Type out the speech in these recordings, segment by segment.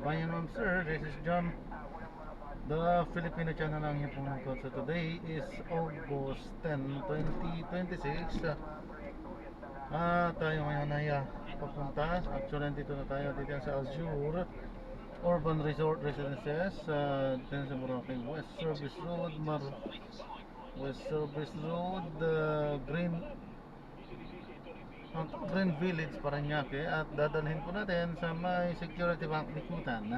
Bayan ma'am sir, this is John, the Filipino channel lang yung pumungkot. So today is August 10, 2026. Tayo ngayon ay papunta. Actually, dito na tayo dito sa Azure Urban Resort Residences, dito sa Boracay West Service Road, West Service Road, Green Village, Parañaque. At dadalhin po natin sa may security bank likutan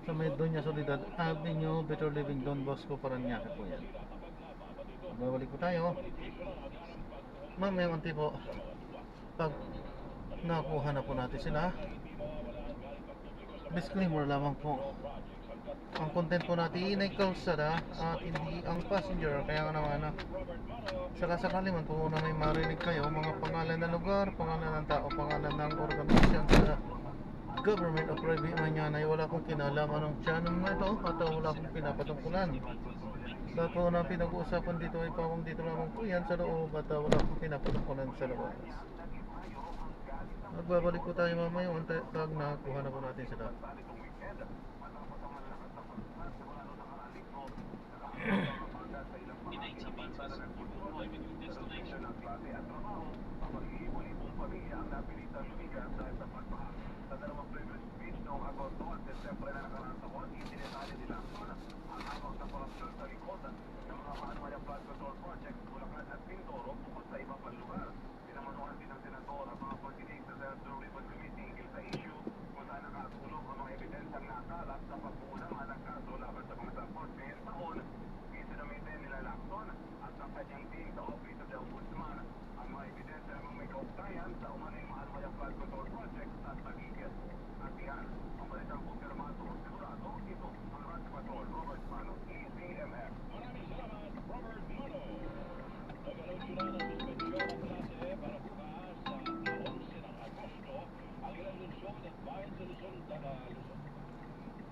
sa may Doña Soledad Avenue, Better Living, Don Bosco, Parañaque po yan. Babalik po tayo. Ma'am, may unti po. Pag nakuha na po natin sila, disclaimer lamang po. Ang content po natin ay kalsada at hindi ang passenger. Kaya nga naman sakasakali man po na may marinig kayo mga pangalan ng lugar, pangalan ng tao, pangalan ng organisasyon sa government o private man yan ay wala akong kinalaman ng channel na ito at wala akong pinapatungkulan. Lahat po na pinag-uusapan dito ay pawang dito lamang po yan sa loob at wala akong pinapatungkulan sa labas. Magbabalik po tayo mamaya pag nakuha na po natin sila.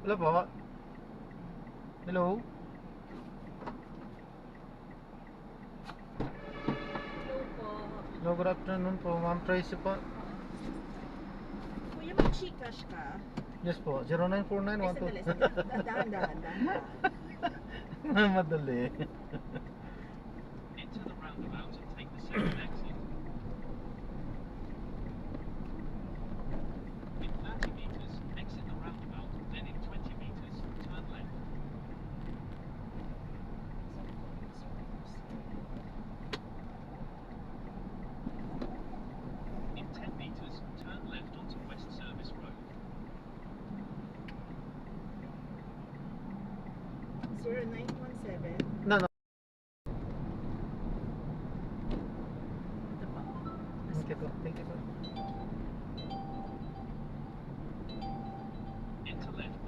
Hello po. Hello. Hello, good afternoon po. Ma'am Tracy po. Kuya, mag-Gcash ka? Yes po. 0949 Sandali. Dahan. Madali. Into the roundabout and take the second exit. In 30 meters, exit the roundabout, then in 20 meters, turn left. In 10 meters, turn left onto West Service Road. 0917. No. Ito pa. Okay po. Thank you po. Enter left.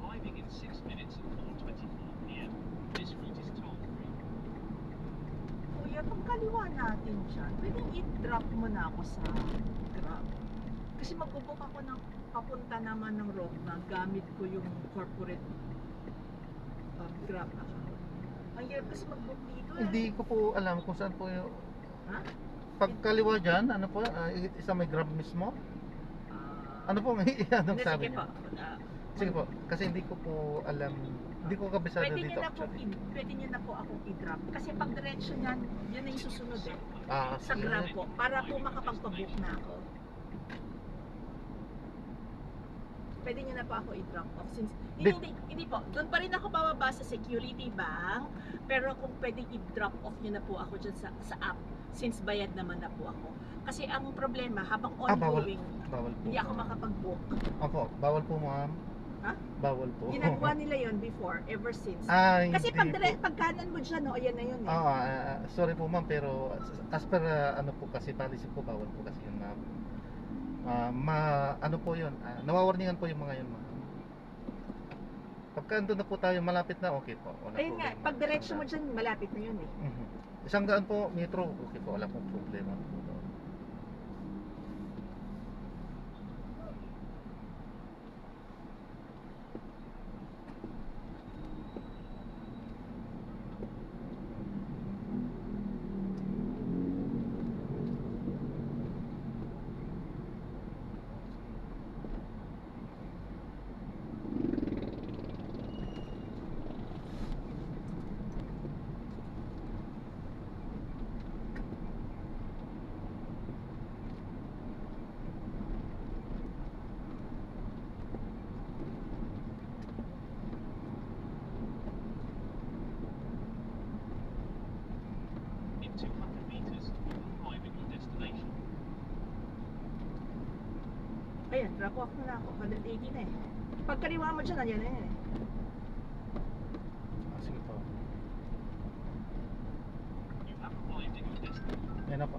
Arriving in 6 minutes at 4:24 p.m. This route is toll-free. Kuya, kung kaliwa natin dyan, pwedeng i-drop mo na ako sa Grab. Kasi magbubook ako ng papunta naman ng road na gamit ko yung corporate Grab account. Ang hirap kasi mag-book dito eh. Hindi ko po alam kung saan po yung Ha? pagkaliwa dyan, ano po, isa may Grab mismo? Ano po ang anong Hindi, sabi sige niyo? po. Sige po, kasi hindi ko po alam, hindi ko kabisado Pwede dito niyo na po actually. pwede niyo na po akong i-drop kasi pag diretso niyan, yun na yung susunod eh. Sa Sige. Grab po para po makapagpa-book na ako. Pwede niyo na po ako i-drop off since hindi po. Doon pa rin ako bababa sa security bank, pero kung pwedeng i-drop off niyo na po ako diyan sa app since bayad naman na po ako. Kasi ang problema habang ongoing, Bawal po. hindi ako makapag-book. Opo, bawal po ma'am. Ha? Bawal po. Ginagawa nila yon before, ever since. Kasi Hindi pag kanan mo dyan, no, ayan na yun eh. sorry po ma'am, pero as per ano po kasi policy po, bawal po kasi yun ma'am. Ano po yun, nawawarningan po yung mga yun ma'am. Pagka andun na po tayo, malapit na, okay po. Wala Ayun nga, problema. pag diretso mo dyan, malapit na yun eh. Isang daan po, metro, okay po, wala pong problema po. 200 meters, you will arrive at your destination. Ayan, drop off na ako. 180 na eh. Pag kaliwa mo dyan, nandiyan na yan eh. Sige po. You have arrived at your destination. Yan na po.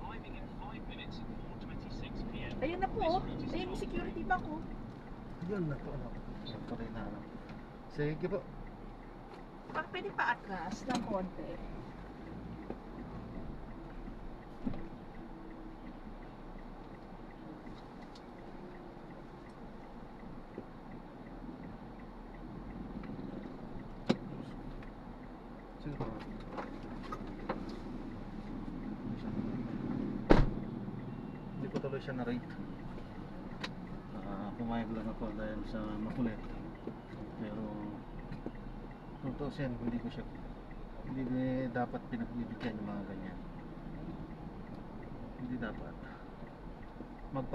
Arriving in 5 minutes at 4:26 p.m. Ayun na po. Ayun yung security bank ko. Yun na po. Ano? Tuloy na. Ano? Sige po. Baka pwede pa atras ng konti. Sige po. Hindi ko tuloy siya na-rate. Pumayag lang ako dahil sa makulit. Pero tutusin, hindi dapat pinagbibigyan yung mga ganyan. Hindi dapat ano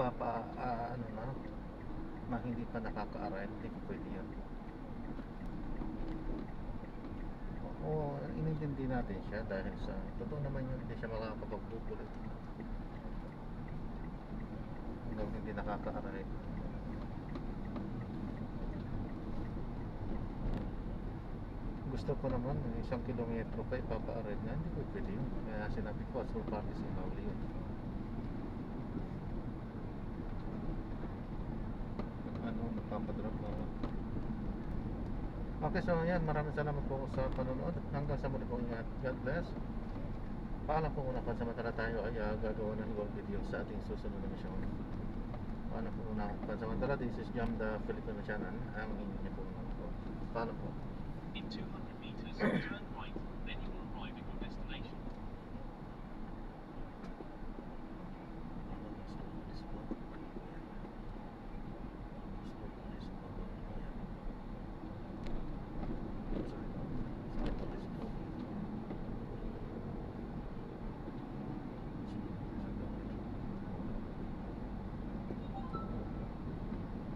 na hindi pa nakaka-aral, hindi ko pwede yun. Oo, inintindi natin siya dahil sa totoo naman yun, hindi siya makakapagbubulit hanggang hindi nakaka-aral. Gusto ko naman, 1 kilometro pa ipapa-aral na, hindi ko pwede yun. Kaya sinabi ko, as for practice, bawal yun. Ano, magpapadrop na. Okay, so yan, maraming salamat po sa panonood. Hanggang sa muli po, ingat. God bless. Paalam po muna, pansamantala tayo ay gagawa ng ibang video sa ating susunod na misyon. Paalam po muna, pansamantala, this is Jam the Filipino Channel. Ang inyo po muna po. Paalam po. In 200 meters, turn right, then you will arrive at your destination.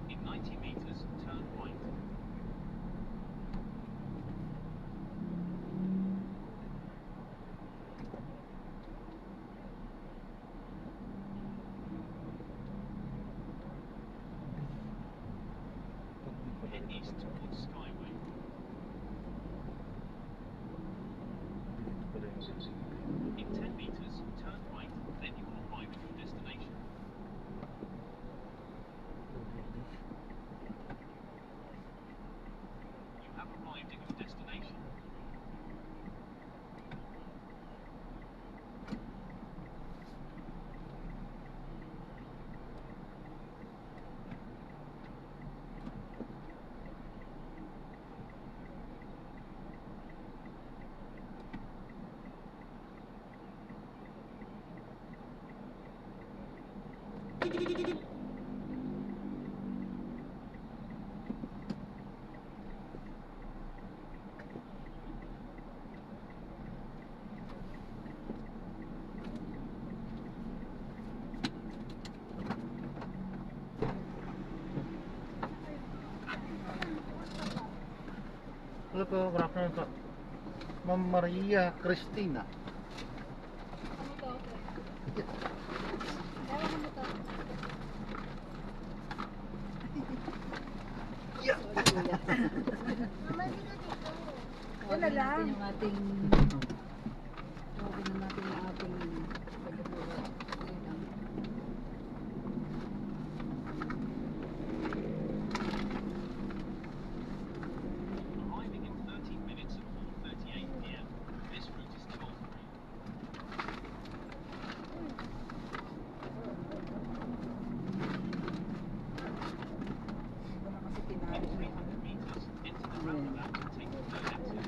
In 90 meters, turn right. Head east towards Skyway. In 10 meters, turn right, then you will arrive at your destination. You have arrived at your destination. Hello po, good afternoon po. Ma'am Maria Cristina. Yan na lang. Yung ating okay na natin yung ating pagkakulat. Yun lang. Arriving in 13 minutes at 4:38 p.m. This route is toll-free. Ito na kasi In tinari. 300 meters, enter the roundabout and take the third exit.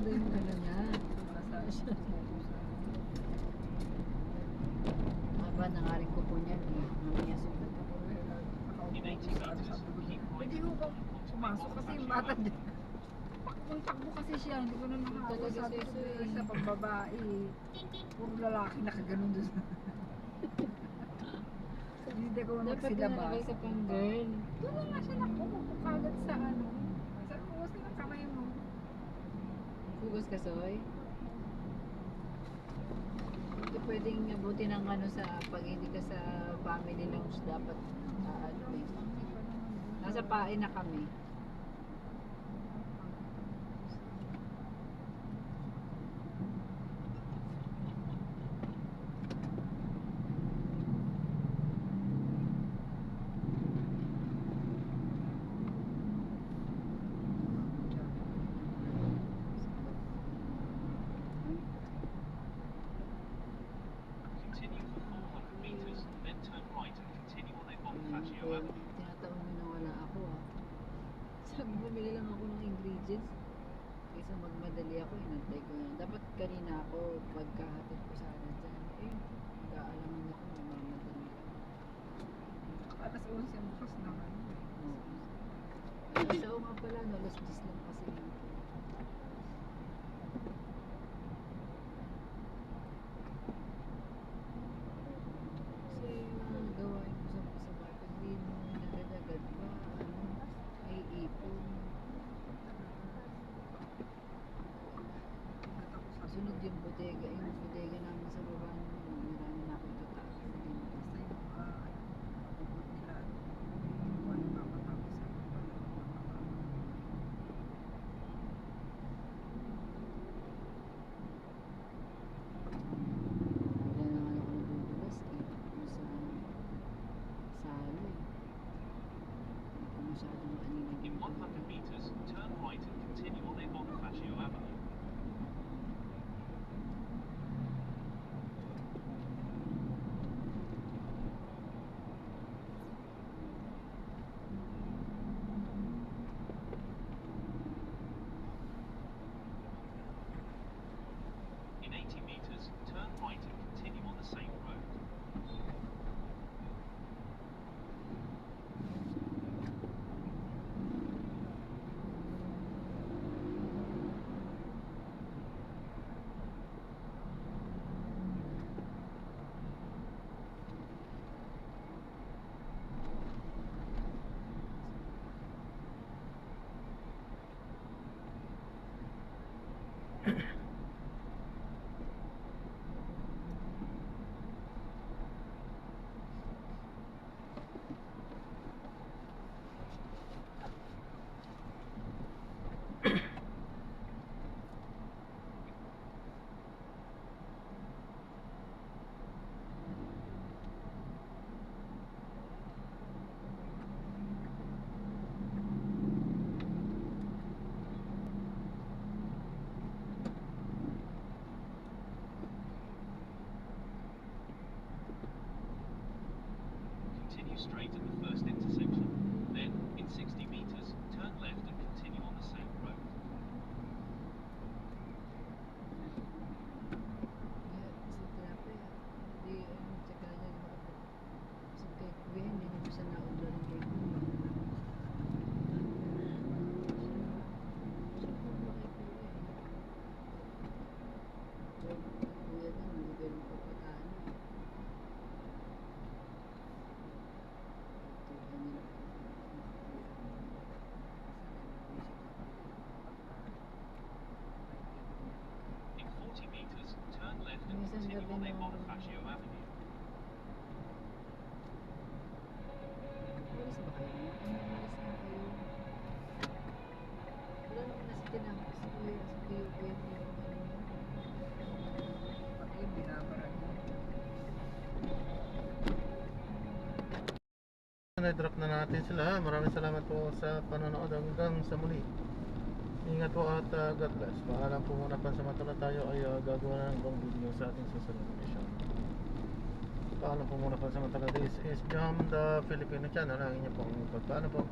daw yung ano niya. Massage. Haba nangaring ko po niyan eh. Mamaya sugat ako. In 80 meters, keep right Hindi ko ba pumasok kasi yung bata din. Takbo kasi siya, hindi ko na nakakawa Talaga sabi si ko Sue. sa pagbabae. Puro lalaki nakaganon doon. Hindi ko Dapat magsilabas. pinalagay sa pang girl. Doon na nga siya nakukupo kagad sa ano. Sa uwas na ng kamay mo. Hugas ka, Soy? Hindi pwedeng abuti ng ano sa pag hindi ka sa family lounge dapat ano eh. Nasa pain na kami. continue for 400 meters, then turn right and continue on Bonifacio Avenue. Tinataon mo na wala ako ah. Sabi mo, bumili lang ako ng ingredients. Kaysa magmadali ako, inantay ko yan. Dapat kanina ako, pagkahatid ko sana dyan. Eh, mag-aalaman ako, mamamadali ako. Alas 11 bukas naman. Oo. Alas oo nga pala, no, alas 10 lang kasi. Kasi yung mga gawain mo sa bahay, pag di mo nagagagad pa, ay ipon. Sunod yung bodega namin sa baba naman, marami na akong tataas. Basta yung abot nila. Wala makatapos sa Wala na nga ako nadudulas eh. Yung sa ano eh. Hindi ko masyadong kanina In 100 meters, turn right and continue on Bonifacio Avenue. In 80 meters, turn right and continue on the same road. Continue straight at the first intersection. Then, in 60 meters, turn left and continue on the same road. Kaya sa tilapia, di ano, tsaka niya bakit. Kasi kay Kuya, hindi naman siya naudla rin kay Kuya. Siya po ba kay Kuya eh. Kay Kuya din, hindi ganun kapatalo eh. Tuhan nila. In 40 meters, turn left and Minsan continue gabi on na Bonifacio Avenue. Umalis ba kayo? Umalis na kayo. Wala naman na si Tinang, si Kuya, Kuya mo yung ano niya. pati yung binabara niya. Na-drop na natin sila. Maraming salamat po sa panonood hanggang sa muli. Ingat po at God bless. Paalam po muna, pansamantala tayo ay gagawa na ng ibang video sa ating susunod na mission. Paalam po muna, pansamantala. This is Jam the Filipino Channel. Ang inyo pong pagpaalam po.